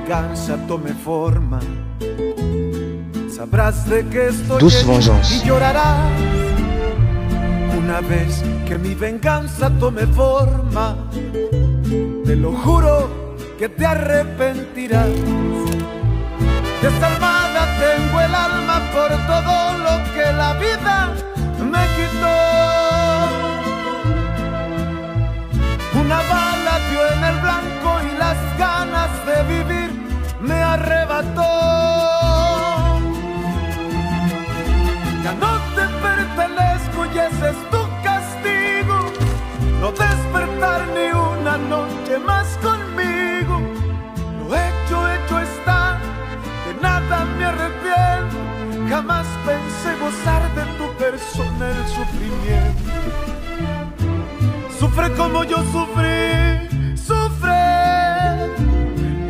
venganza tome forma, sabrás de qué estoy Douce vengeance. y llorarás. Una vez que mi venganza tome forma, te lo juro que te arrepentirás. Desalmada tengo el alma por todo lo que la vida me quitó. Una bala dio en el blanco y las ganas de vivir me arrebató. Ya no te pertenezco y ese es tu castigo, no despertar ni una noche más conmigo. Lo hecho está, de nada me arrepiento. Jamás pensé gozar de tu persona el sufrimiento. Sufre como yo sufrí, sufre.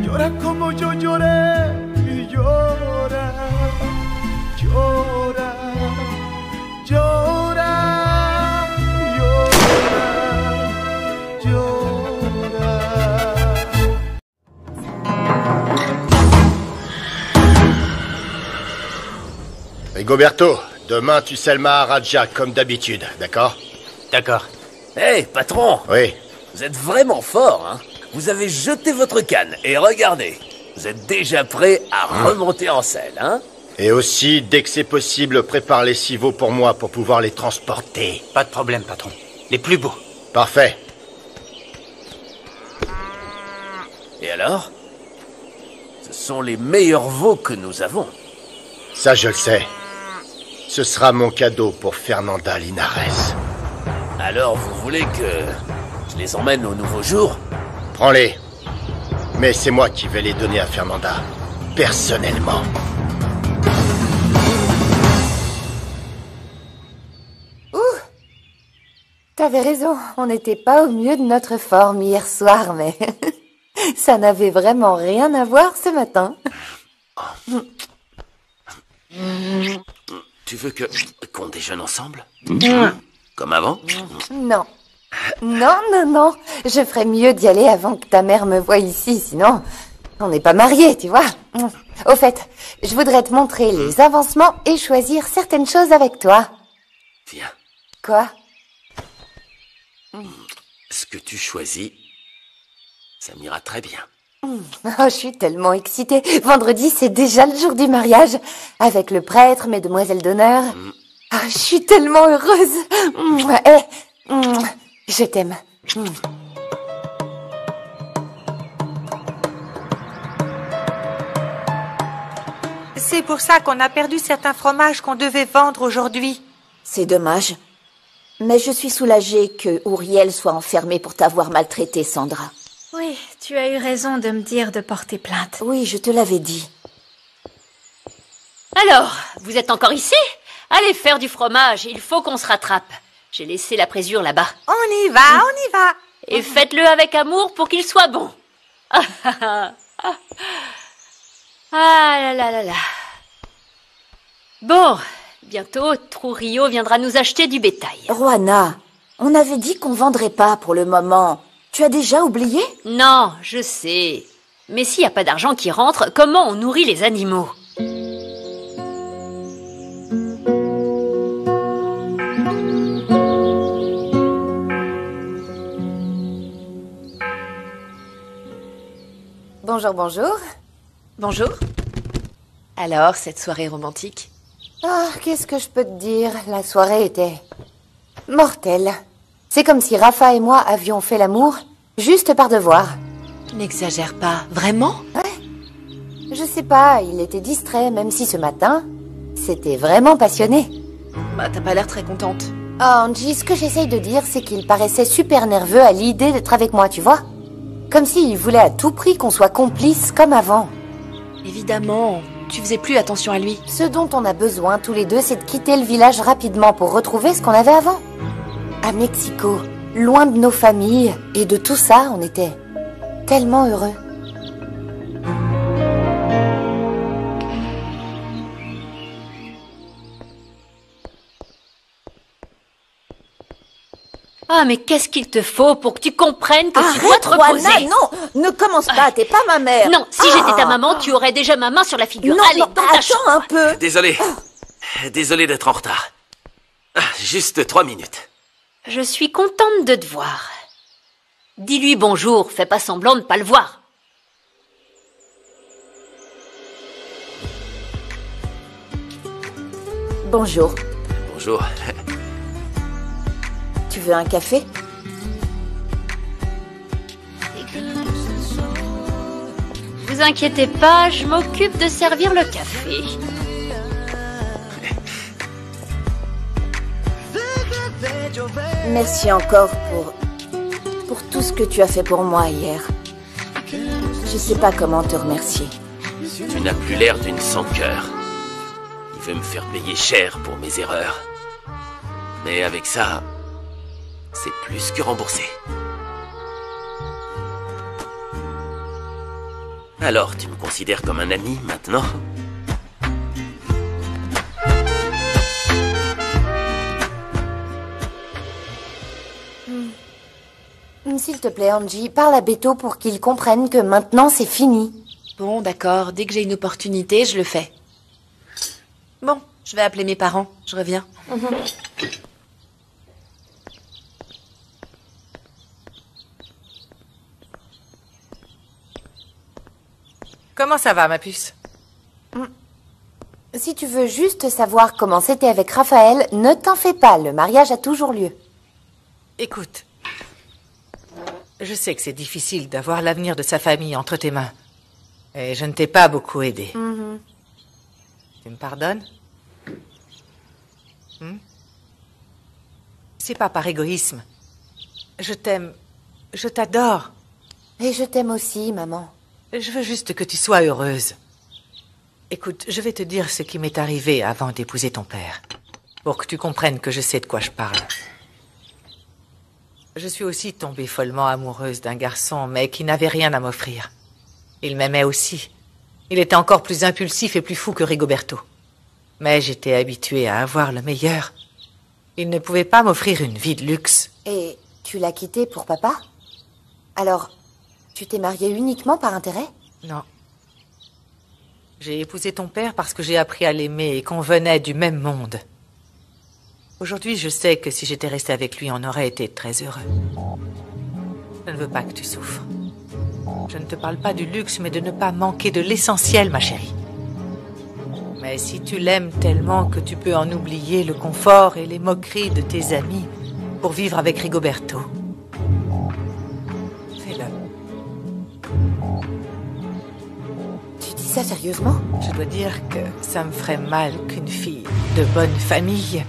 Llora como yo lloré y llora, llora, llora, llora, llora. Rigoberto, demain tu Selma à Raja comme d'habitude, d'accord? D'accord. Hé, patron! Oui. Vous êtes vraiment fort, hein? Vous avez jeté votre canne, et regardez, vous êtes déjà prêt à remonter en selle, hein? Et aussi, dès que c'est possible, prépare les civeaux pour moi pour pouvoir les transporter. Pas de problème, patron. Les plus beaux. Parfait. Et alors? Ce sont les meilleurs veaux que nous avons. Ça, je le sais. Ce sera mon cadeau pour Fernanda Linares. Alors, vous voulez que je les emmène au nouveau jour? Prends-les. Mais c'est moi qui vais les donner à Fernanda. Personnellement. T'avais raison, on n'était pas au mieux de notre forme hier soir, mais ça n'avait vraiment rien à voir ce matin. Tu veux qu'on déjeune ensemble? Comme avant? Non. Non, non, non, je ferais mieux d'y aller avant que ta mère me voie ici, sinon on n'est pas mariés, tu vois. Au fait, je voudrais te montrer les avancements et choisir certaines choses avec toi. Viens. Quoi? Ce que tu choisis, ça m'ira très bien. Oh, je suis tellement excitée. Vendredi, c'est déjà le jour du mariage, avec le prêtre, mes demoiselles d'honneur. Ah, je suis tellement heureuse. Je t'aime. C'est pour ça qu'on a perdu certains fromages qu'on devait vendre aujourd'hui. C'est dommage. Mais je suis soulagée que Ouriel soit enfermé pour t'avoir maltraité, Sandra. Oui, tu as eu raison de me dire de porter plainte. Oui, je te l'avais dit. Alors, vous êtes encore ici? Allez faire du fromage, il faut qu'on se rattrape. J'ai laissé la présure là-bas. On y va, on y va. Et faites-le avec amour pour qu'il soit bon. Ah là là là là. Bon, bientôt, Trujillo viendra nous acheter du bétail. Juana, on avait dit qu'on vendrait pas pour le moment. Tu as déjà oublié? Non, je sais. Mais s'il n'y a pas d'argent qui rentre, comment on nourrit les animaux? Bonjour, bonjour. Bonjour. Alors, cette soirée romantique? Ah, qu'est-ce que je peux te dire? La soirée était mortelle. C'est comme si Rafa et moi avions fait l'amour juste par devoir. N'exagère pas. Vraiment? Ouais. Je sais pas, il était distrait, même si ce matin, c'était vraiment passionné. Bah, t'as pas l'air très contente. Oh, Angie, ce que j'essaye de dire, c'est qu'il paraissait super nerveux à l'idée d'être avec moi, tu vois? Comme s'il voulait à tout prix qu'on soit complices comme avant. Évidemment, tu faisais plus attention à lui. Ce dont on a besoin tous les deux, c'est de quitter le village rapidement pour retrouver ce qu'on avait avant. À Mexico, loin de nos familles et de tout ça, on était tellement heureux. Ah, mais qu'est-ce qu'il te faut pour que tu comprennes que tu dois te reposer? Juana, non, ne commence pas, t'es pas ma mère. Non, si j'étais ta maman, tu aurais déjà ma main sur la figure. Non, Allez, non, dans ta attends chambre. un peu. Désolé. Désolé d'être en retard. Juste 3 minutes. Je suis contente de te voir. Dis-lui bonjour, fais pas semblant de pas le voir. Bonjour. Bonjour. Tu veux un café? Vous inquiétez pas, je m'occupe de servir le café. Merci encore pour tout ce que tu as fait pour moi hier. Je sais pas comment te remercier. Tu n'as plus l'air d'une sans-cœur. Il veut me faire payer cher pour mes erreurs. Mais avec ça, c'est plus que remboursé. Alors, tu me considères comme un ami maintenant? S'il te plaît, Angie, parle à Beto pour qu'il comprenne que maintenant c'est fini. Bon, d'accord. Dès que j'ai une opportunité, je le fais. Bon, je vais appeler mes parents. Je reviens. Comment ça va, ma puce? Si tu veux juste savoir comment c'était avec Raphaël, ne t'en fais pas, le mariage a toujours lieu. Écoute, je sais que c'est difficile d'avoir l'avenir de sa famille entre tes mains. Et je ne t'ai pas beaucoup aidé. Tu me pardonnes? C'est pas par égoïsme. Je t'aime. Je t'adore. Et je t'aime aussi, maman. Je veux juste que tu sois heureuse. Écoute, je vais te dire ce qui m'est arrivé avant d'épouser ton père. Pour que tu comprennes que je sais de quoi je parle. Je suis aussi tombée follement amoureuse d'un garçon, mais qui n'avait rien à m'offrir. Il m'aimait aussi. Il était encore plus impulsif et plus fou que Rigoberto. Mais j'étais habituée à avoir le meilleur. Il ne pouvait pas m'offrir une vie de luxe. Et tu l'as quitté pour papa? Alors, tu t'es mariée uniquement par intérêt? Non. J'ai épousé ton père parce que j'ai appris à l'aimer et qu'on venait du même monde. Aujourd'hui, je sais que si j'étais restée avec lui, on aurait été très heureux. Je ne veux pas que tu souffres. Je ne te parle pas du luxe, mais de ne pas manquer de l'essentiel, ma chérie. Mais si tu l'aimes tellement que tu peux en oublier le confort et les moqueries de tes amis pour vivre avec Rigoberto, fais-le. Tu dis ça sérieusement? Je dois dire que ça me ferait mal qu'une fille de bonne famille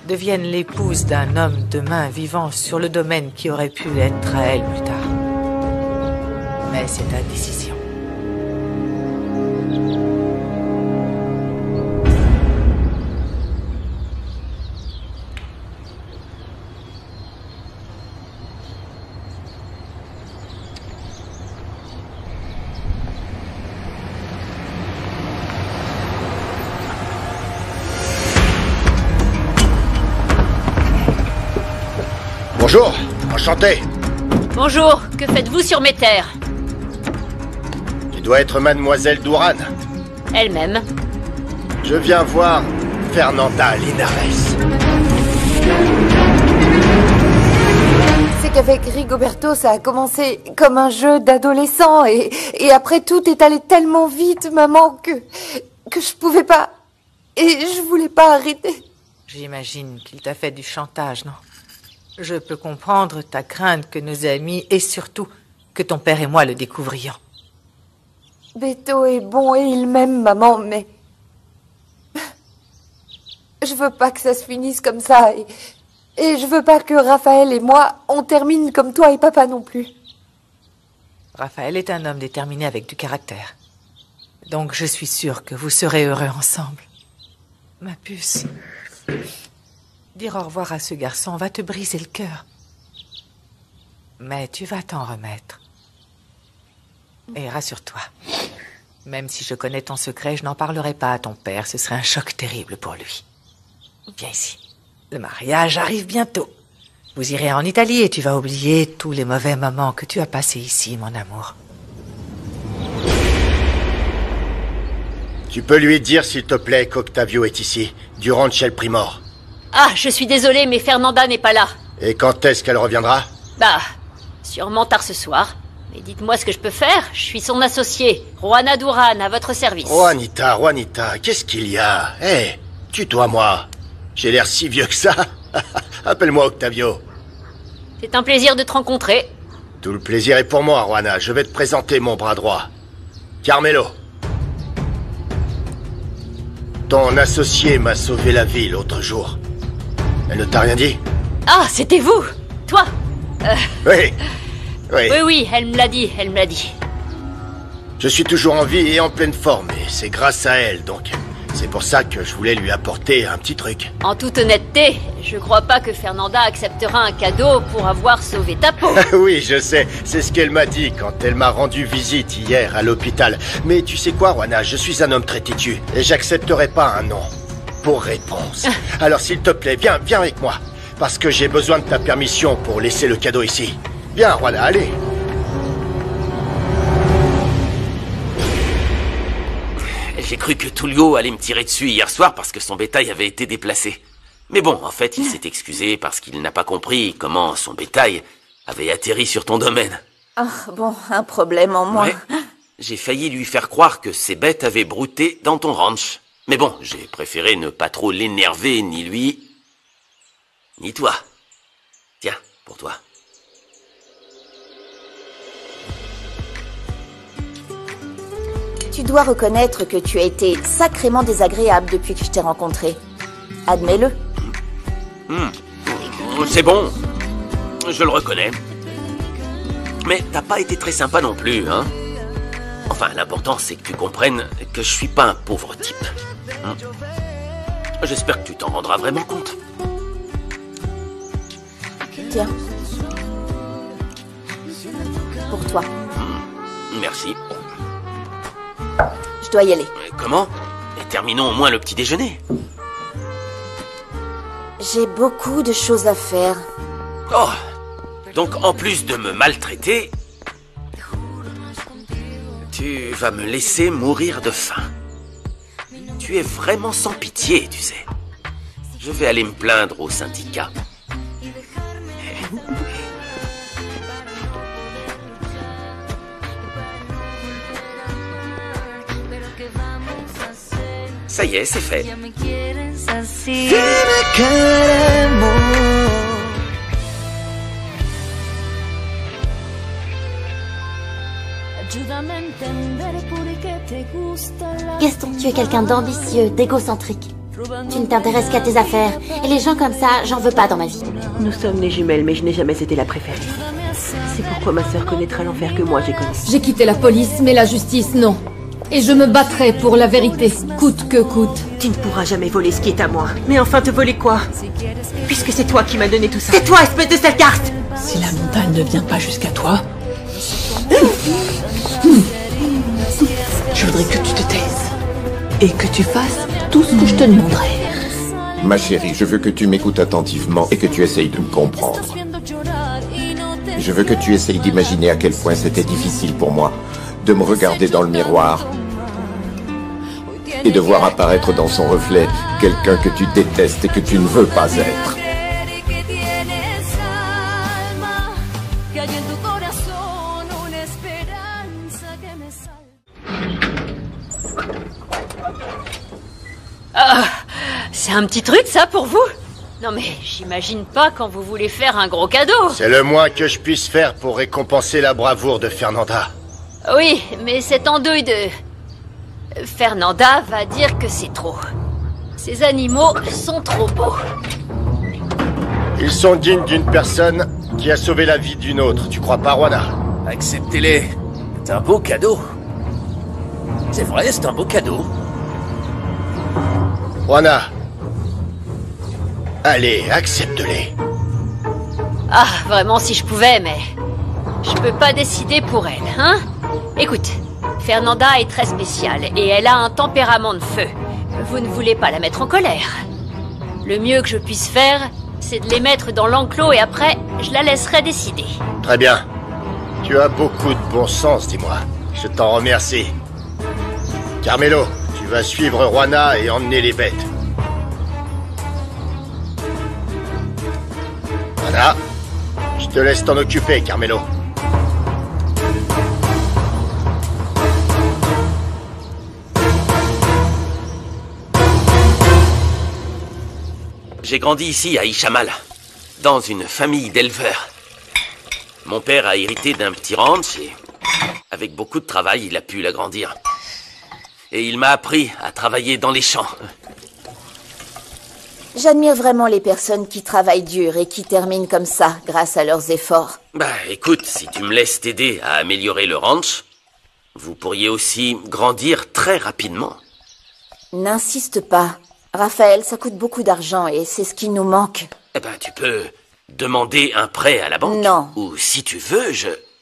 devienne l'épouse d'un homme demain vivant sur le domaine qui aurait pu être à elle plus tard. Mais c'est ta décision. Bonjour, enchanté. Bonjour, que faites-vous sur mes terres? Tu dois être mademoiselle Douran. Elle-même. Je viens voir Fernanda Linares. C'est qu'avec Rigoberto, ça a commencé comme un jeu d'adolescent et après tout est allé tellement vite, maman, que je pouvais pas... Et je voulais pas arrêter. J'imagine qu'il t'a fait du chantage, non? Je peux comprendre ta crainte que nos amis et surtout que ton père et moi le découvrions. Beto est bon et il m'aime, maman, mais... Je veux pas que ça se finisse comme ça et je veux pas que Raphaël et moi, on termine comme toi et papa non plus. Raphaël est un homme déterminé avec du caractère. Donc je suis sûre que vous serez heureux ensemble. Ma puce, dire au revoir à ce garçon va te briser le cœur. Mais tu vas t'en remettre. Et rassure-toi, même si je connais ton secret, je n'en parlerai pas à ton père. Ce serait un choc terrible pour lui. Viens ici. Le mariage arrive bientôt. Vous irez en Italie et tu vas oublier tous les mauvais moments que tu as passés ici, mon amour. Tu peux lui dire, s'il te plaît, qu'Octavio est ici, du ranch El Primor. Ah, je suis désolée, mais Fernanda n'est pas là. Et quand est-ce qu'elle reviendra? Bah, sûrement tard ce soir. Mais dites-moi ce que je peux faire. Je suis son associé, Juana Duran, à votre service. Juanita, qu'est-ce qu'il y a? Hé, tutoie-moi. J'ai l'air si vieux que ça. Appelle-moi Octavio. C'est un plaisir de te rencontrer. Tout le plaisir est pour moi, Juana. Je vais te présenter mon bras droit. Carmelo. Ton associé m'a sauvé la vie l'autre jour. Elle ne t'a rien dit? Ah, c'était vous! Toi! Oui. Oui, elle me l'a dit, Je suis toujours en vie et en pleine forme, et c'est grâce à elle, donc c'est pour ça que je voulais lui apporter un petit truc. En toute honnêteté, je crois pas que Fernanda acceptera un cadeau pour avoir sauvé ta peau. Oui, je sais, c'est ce qu'elle m'a dit quand elle m'a rendu visite hier à l'hôpital. Mais tu sais quoi, Juana, je suis un homme très têtu, et j'accepterai pas un non pour réponse. Alors s'il te plaît, viens avec moi, parce que j'ai besoin de ta permission pour laisser le cadeau ici. Viens, Juana, allez. J'ai cru que Tullio allait me tirer dessus hier soir parce que son bétail avait été déplacé. Mais bon, en fait, il s'est excusé parce qu'il n'a pas compris comment son bétail avait atterri sur ton domaine. Ah, bon, un problème en moins. Ouais. J'ai failli lui faire croire que ces bêtes avaient brouté dans ton ranch. Mais bon, j'ai préféré ne pas trop l'énerver, ni lui, ni toi. Tiens, pour toi. Tu dois reconnaître que tu as été sacrément désagréable depuis que je t'ai rencontré. Admets-le. C'est bon. Je le reconnais. Mais t'as pas été très sympa non plus, hein? Enfin, l'important, c'est que tu comprennes que je suis pas un pauvre type. J'espère que tu t'en rendras vraiment compte. Tiens. Pour toi. Merci. Je dois y aller. Comment? Et terminons au moins le petit déjeuner. J'ai beaucoup de choses à faire. Oh! Donc, en plus de me maltraiter, tu vas me laisser mourir de faim. Tu es vraiment sans pitié, tu sais. Je vais aller me plaindre au syndicat. Ça y est, c'est fait. Gaston, tu es quelqu'un d'ambitieux, d'égocentrique. Tu ne t'intéresses qu'à tes affaires. Et les gens comme ça, j'en veux pas dans ma vie. Nous sommes les jumelles, mais je n'ai jamais été la préférée. C'est pourquoi ma sœur connaîtra l'enfer que moi j'ai connu. J'ai quitté la police, mais la justice, non. Et je me battrai pour la vérité, coûte que coûte. Tu ne pourras jamais voler ce qui est à moi. Mais enfin, te voler quoi? Puisque c'est toi qui m'as donné tout ça. C'est toi, espèce de sale carte! Si la montagne ne vient pas jusqu'à toi... Je voudrais que tu te taises. Et que tu fasses tout ce que je te demanderai. Ma chérie, je veux que tu m'écoutes attentivement et que tu essayes de me comprendre. Je veux que tu essayes d'imaginer à quel point c'était difficile pour moi de me regarder dans le miroir et de voir apparaître dans son reflet quelqu'un que tu détestes et que tu ne veux pas être. Ah, c'est un petit truc ça pour vous? Non mais j'imagine pas quand vous voulez faire un gros cadeau. C'est le moins que je puisse faire pour récompenser la bravoure de Fernanda. Oui, mais cette andouille de... Fernanda va dire que c'est trop. Ces animaux sont trop beaux. Ils sont dignes d'une personne qui a sauvé la vie d'une autre, tu crois pas, Juana? Acceptez-les. C'est un beau cadeau. C'est vrai, c'est un beau cadeau. Juana. Allez, accepte-les. Ah, vraiment si je pouvais, mais... Je peux pas décider pour elle, hein? Écoute, Fernanda est très spéciale et elle a un tempérament de feu. Vous ne voulez pas la mettre en colère. Le mieux que je puisse faire, c'est de les mettre dans l'enclos et après, je la laisserai décider. Très bien. Tu as beaucoup de bon sens, dis-moi. Je t'en remercie. Carmelo, tu vas suivre Juana et emmener les bêtes. Voilà. Je te laisse t'en occuper, Carmelo. J'ai grandi ici, à Ishamal, dans une famille d'éleveurs. Mon père a hérité d'un petit ranch et, avec beaucoup de travail, il a pu l'agrandir. Et il m'a appris à travailler dans les champs. J'admire vraiment les personnes qui travaillent dur et qui terminent comme ça, grâce à leurs efforts. Bah, écoute, si tu me laisses t'aider à améliorer le ranch, vous pourriez aussi grandir très rapidement. N'insiste pas. Raphaël, ça coûte beaucoup d'argent et c'est ce qui nous manque. Eh ben, tu peux demander un prêt à la banque. Non. Ou si tu veux,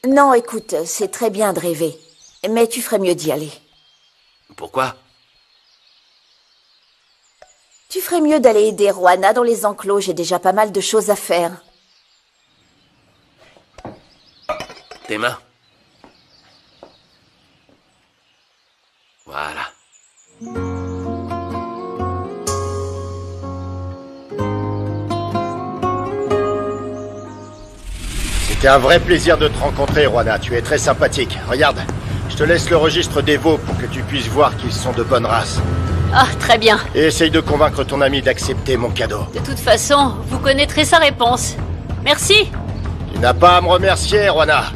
Non, écoute, c'est très bien de rêver. Mais tu ferais mieux d'y aller. Pourquoi? Tu ferais mieux d'aller aider Juana dans les enclos, j'ai déjà pas mal de choses à faire. Tes mains. Voilà. C'était un vrai plaisir de te rencontrer, Juana. Tu es très sympathique. Regarde, je te laisse le registre des veaux pour que tu puisses voir qu'ils sont de bonne race. Ah, très bien. Et essaye de convaincre ton ami d'accepter mon cadeau. De toute façon, vous connaîtrez sa réponse. Merci. Tu n'as pas à me remercier, Juana.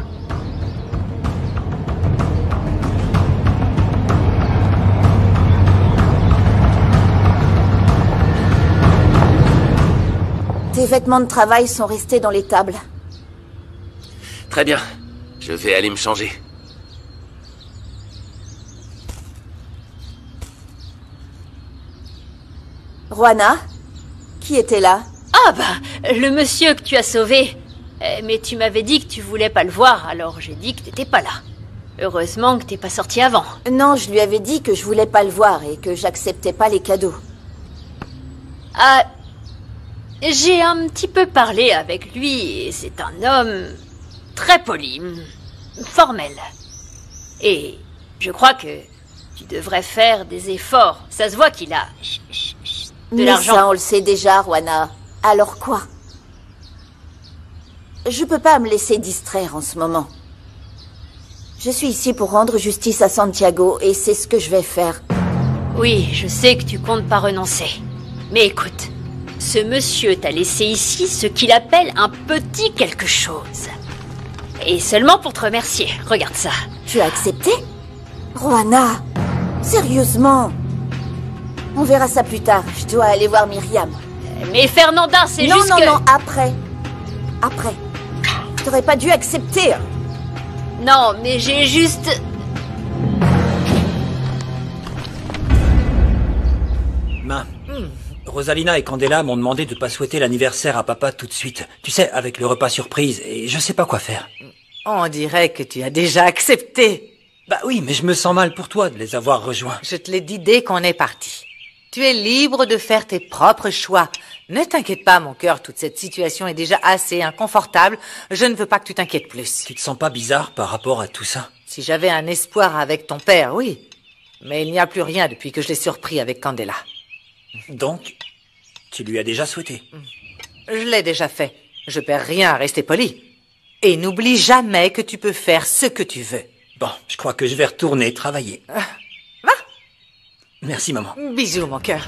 Tes vêtements de travail sont restés dans les tables. Très bien. Je vais aller me changer. Juana, qui était là? Ah bah, le monsieur que tu as sauvé. Mais tu m'avais dit que tu voulais pas le voir, alors j'ai dit que t'étais pas là. Heureusement que t'es pas sorti avant. Non, je lui avais dit que je voulais pas le voir et que j'acceptais pas les cadeaux. Ah, j'ai un petit peu parlé avec lui et c'est un homme très poli, formel. Et je crois que tu devrais faire des efforts. Ça se voit qu'il a de l'argent. Mais ça, on le sait déjà, Juana. Alors quoi? Je peux pas me laisser distraire en ce moment. Je suis ici pour rendre justice à Santiago et c'est ce que je vais faire. Oui, je sais que tu comptes pas renoncer. Mais écoute, ce monsieur t'a laissé ici ce qu'il appelle un petit quelque chose. Et seulement pour te remercier. Regarde ça. Tu as accepté? Juana, sérieusement? On verra ça plus tard. Je dois aller voir Myriam. Mais Fernanda, c'est juste que... Non, après. Après. T'aurais pas dû accepter. Non, mais j'ai juste... Rosalina et Candela m'ont demandé de pas souhaiter l'anniversaire à papa tout de suite. Tu sais, avec le repas surprise, et je sais pas quoi faire. On dirait que tu as déjà accepté. Bah oui, mais je me sens mal pour toi de les avoir rejoints. Je te l'ai dit dès qu'on est parti. Tu es libre de faire tes propres choix. Ne t'inquiète pas, mon cœur, toute cette situation est déjà assez inconfortable. Je ne veux pas que tu t'inquiètes plus. Tu te sens pas bizarre par rapport à tout ça? Si j'avais un espoir avec ton père, oui. Mais il n'y a plus rien depuis que je l'ai surpris avec Candela. Donc, tu lui as déjà souhaité? Je l'ai déjà fait. Je perds rien à rester poli. Et n'oublie jamais que tu peux faire ce que tu veux. Bon, je crois que je vais retourner travailler. Va. Merci, maman. Bisous, mon cœur.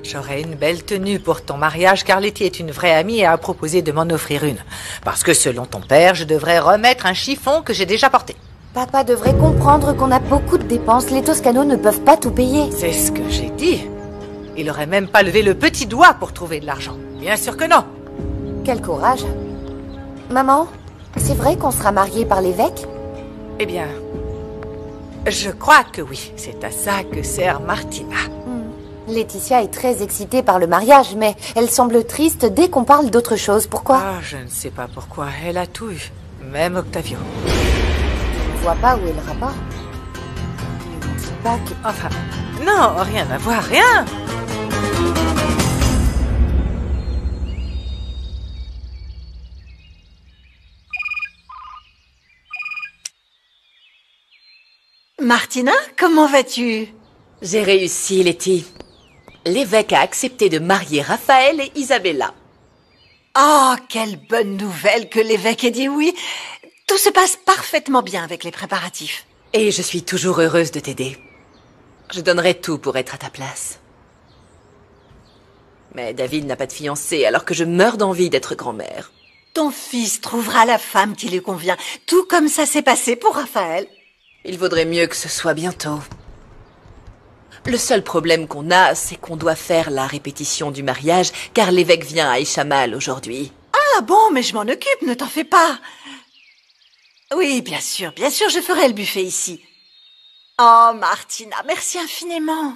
J'aurai une belle tenue pour ton mariage car Letty est une vraie amie et a proposé de m'en offrir une. Parce que selon ton père, je devrais remettre un chiffon que j'ai déjà porté. Papa devrait comprendre qu'on a beaucoup de dépenses. Les Toscanos ne peuvent pas tout payer. C'est ce que j'ai dit. Il aurait même pas levé le petit doigt pour trouver de l'argent. Bien sûr que non. Quel courage. Maman, c'est vrai qu'on sera mariés par l'évêque? Eh bien, je crois que oui. C'est à ça que sert Martina. Laetitia est très excitée par le mariage, mais elle semble triste dès qu'on parle d'autre chose. Pourquoi? Ah, je ne sais pas pourquoi. Elle a tout eu. Même Octavio. Je ne vois pas où est le rapport. c'est pas que... Enfin, non, rien à voir, rien. Martina, comment vas-tu? J'ai réussi, Letty. L'évêque a accepté de marier Raphaël et Isabella. Oh, quelle bonne nouvelle que l'évêque ait dit oui. Tout se passe parfaitement bien avec les préparatifs. Et je suis toujours heureuse de t'aider. Je donnerais tout pour être à ta place. Mais David n'a pas de fiancée alors que je meurs d'envie d'être grand-mère. Ton fils trouvera la femme qui lui convient, tout comme ça s'est passé pour Raphaël. Il vaudrait mieux que ce soit bientôt. Le seul problème qu'on a, c'est qu'on doit faire la répétition du mariage, car l'évêque vient à Ishamal aujourd'hui. Ah bon, mais je m'en occupe, ne t'en fais pas. Oui, bien sûr, je ferai le buffet ici. Oh, Martina, merci infiniment.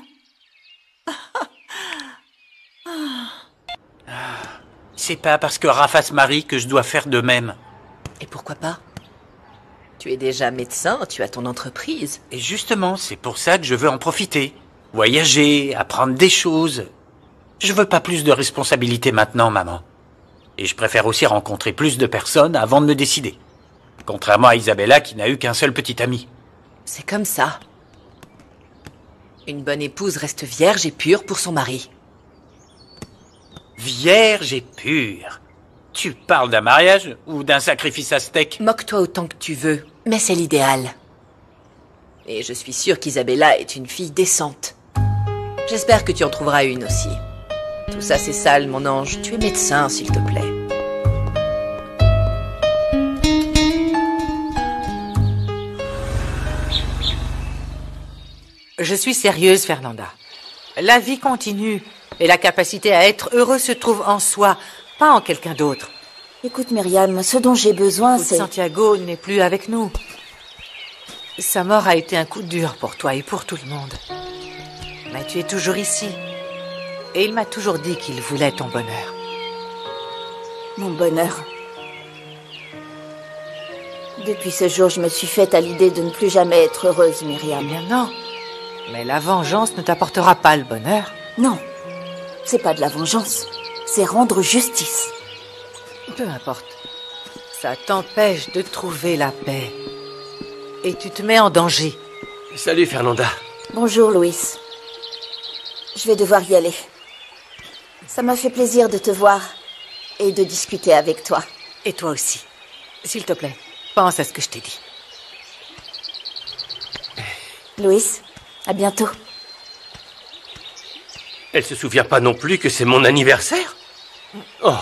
C'est pas parce que Rafa se marie que je dois faire de même. Et pourquoi pas? Tu es déjà médecin, tu as ton entreprise. Et justement, c'est pour ça que je veux en profiter. Voyager, apprendre des choses. Je veux pas plus de responsabilités maintenant, maman. Et je préfère aussi rencontrer plus de personnes avant de me décider. Contrairement à Isabella qui n'a eu qu'un seul petit ami. C'est comme ça. Une bonne épouse reste vierge et pure pour son mari. Vierge et pure. Tu parles d'un mariage ou d'un sacrifice aztèque? Moque-toi autant que tu veux, mais c'est l'idéal. Et je suis sûre qu'Isabella est une fille décente. J'espère que tu en trouveras une aussi. Tout ça c'est sale, mon ange. Tu es médecin, s'il te plaît. Je suis sérieuse, Fernanda. La vie continue et la capacité à être heureux se trouve en soi, pas en quelqu'un d'autre. Écoute, Myriam, ce dont j'ai besoin, c'est... Santiago n'est plus avec nous. Sa mort a été un coup dur pour toi et pour tout le monde. Mais tu es toujours ici. Et il m'a toujours dit qu'il voulait ton bonheur. Mon bonheur. Depuis ce jour, je me suis faite à l'idée de ne plus jamais être heureuse, Myriam. Eh bien non. Mais la vengeance ne t'apportera pas le bonheur. Non, c'est pas de la vengeance. C'est rendre justice. Peu importe. Ça t'empêche de trouver la paix. Et tu te mets en danger. Salut, Fernanda. Bonjour, Louis. Je vais devoir y aller. Ça m'a fait plaisir de te voir et de discuter avec toi. Et toi aussi. S'il te plaît, pense à ce que je t'ai dit. Louis, à bientôt. Elle se souvient pas non plus que c'est mon anniversaire? Oh,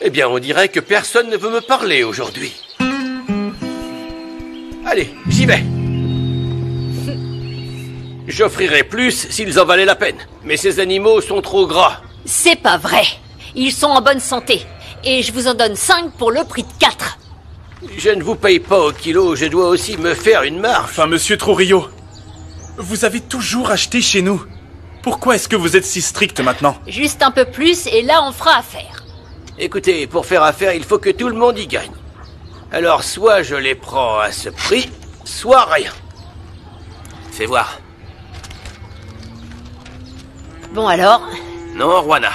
eh bien on dirait que personne ne veut me parler aujourd'hui. Allez, j'y vais. J'offrirai plus s'ils en valaient la peine. Mais ces animaux sont trop gras. C'est pas vrai. Ils sont en bonne santé. Et je vous en donne 5 pour le prix de 4. Je ne vous paye pas au kilo, je dois aussi me faire une marge. Enfin, monsieur Trujillo, vous avez toujours acheté chez nous. Pourquoi est-ce que vous êtes si strict maintenant? Juste un peu plus et là on fera affaire. Écoutez, pour faire affaire, il faut que tout le monde y gagne. Alors soit je les prends à ce prix, soit rien. Fais voir. Bon alors? Non, Juana.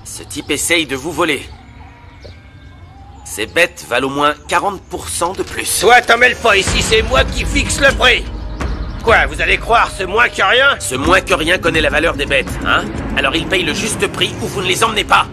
Ce type essaye de vous voler. Ces bêtes valent au moins 40% de plus. Toi, t'en mêles pas ici, c'est moi qui fixe le prix. Quoi, vous allez croire ce moins que rien? Ce moins que rien connaît la valeur des bêtes, hein? Alors il paye le juste prix ou vous ne les emmenez pas.